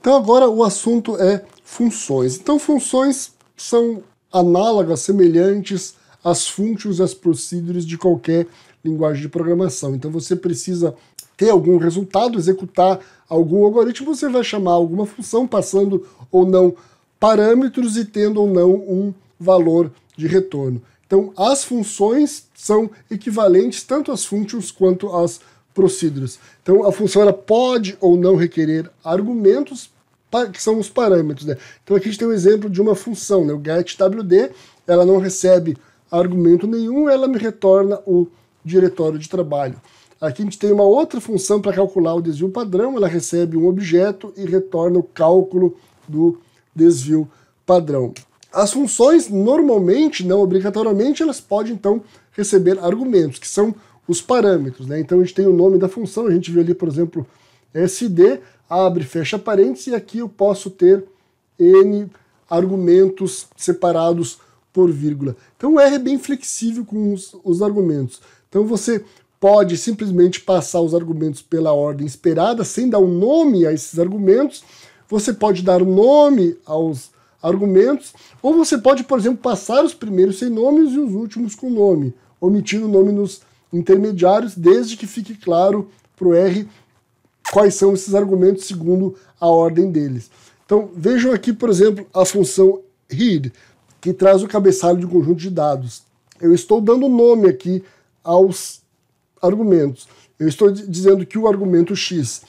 Então agora o assunto é funções. Então funções são análogas, semelhantes às functions e às procedures de qualquer linguagem de programação. Então você precisa ter algum resultado, executar algum algoritmo, você vai chamar alguma função, passando ou não parâmetros e tendo ou não um valor de retorno. Então as funções são equivalentes tanto às functions quanto às procedures. Então a função ela pode ou não requerer argumentos, que são os parâmetros, né? Então aqui a gente tem um exemplo de uma função, né? O getWD, ela não recebe argumento nenhum, ela me retorna o diretório de trabalho. Aqui a gente tem uma outra função para calcular o desvio padrão, ela recebe um objeto e retorna o cálculo do desvio padrão. As funções, normalmente, não obrigatoriamente, elas podem então receber argumentos, que são os parâmetros, né? Então a gente tem o nome da função, a gente viu ali, por exemplo, SD, abre, fecha parênteses, e aqui eu posso ter N argumentos separados por vírgula. Então o R é bem flexível com os argumentos. Então você pode simplesmente passar os argumentos pela ordem esperada, sem dar um nome a esses argumentos. Você pode dar um nome aos argumentos, ou você pode, por exemplo, passar os primeiros sem nomes e os últimos com nome, omitindo o nome nos intermediários, desde que fique claro para o R quais são esses argumentos segundo a ordem deles. Então vejam aqui, por exemplo, a função read, que traz o cabeçalho de um conjunto de dados. Eu estou dando nome aqui aos argumentos. Eu estou dizendo que o argumento x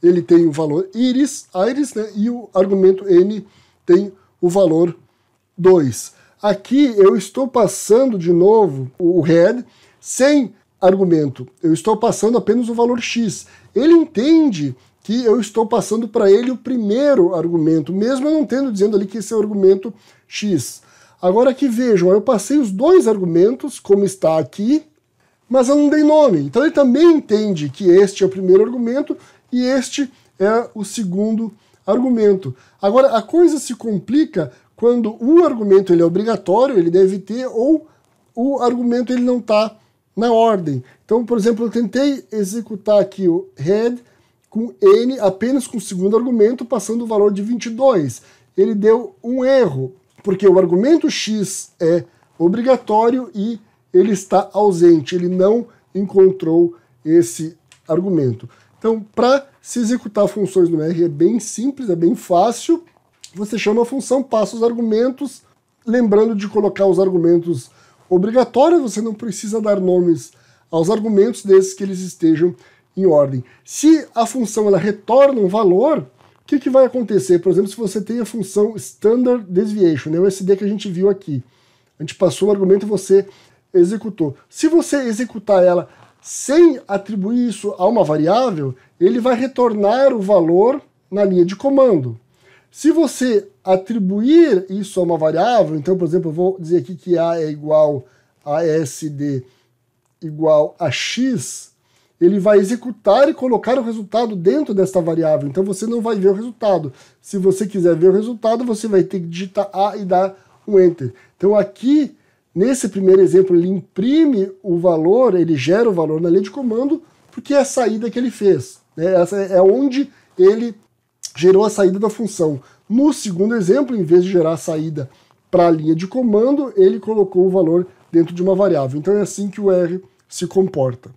ele tem o valor iris, né, e o argumento n tem o valor 2. Aqui eu estou passando de novo o head sem argumento. Eu estou passando apenas o valor x. Ele entende que eu estou passando para ele o primeiro argumento, mesmo eu não tendo dizendo ali que esse é o argumento x. Agora aqui vejam, eu passei os dois argumentos, como está aqui, mas eu não dei nome. Então ele também entende que este é o primeiro argumento e este é o segundo argumento. Agora a coisa se complica quando um argumento ele é obrigatório, ele deve ter, ou o argumento ele não está na ordem. Então, por exemplo, eu tentei executar aqui o head com n apenas com o segundo argumento, passando o valor de 22. Ele deu um erro, porque o argumento x é obrigatório e ele está ausente, ele não encontrou esse argumento. Então, para se executar funções no R é bem simples, é bem fácil. Você chama a função, passa os argumentos, lembrando de colocar os argumentos obrigatórios, você não precisa dar nomes aos argumentos desses que eles estejam em ordem. Se a função ela retorna um valor, o que vai acontecer? Por exemplo, se você tem a função Standard Deviation, né, o SD que a gente viu aqui. A gente passou o argumento e você executou. Se você executar ela sem atribuir isso a uma variável, ele vai retornar o valor na linha de comando. Se você atribuir isso a uma variável, então, por exemplo, eu vou dizer aqui que A é igual a SD igual a X, ele vai executar e colocar o resultado dentro desta variável. Então você não vai ver o resultado. Se você quiser ver o resultado, você vai ter que digitar A e dar um Enter. Então aqui, nesse primeiro exemplo, ele imprime o valor, ele gera o valor na linha de comando, porque é a saída que ele fez, né? Essa é onde ele gerou a saída da função. No segundo exemplo, em vez de gerar a saída para a linha de comando, ele colocou o valor dentro de uma variável. Então é assim que o R se comporta.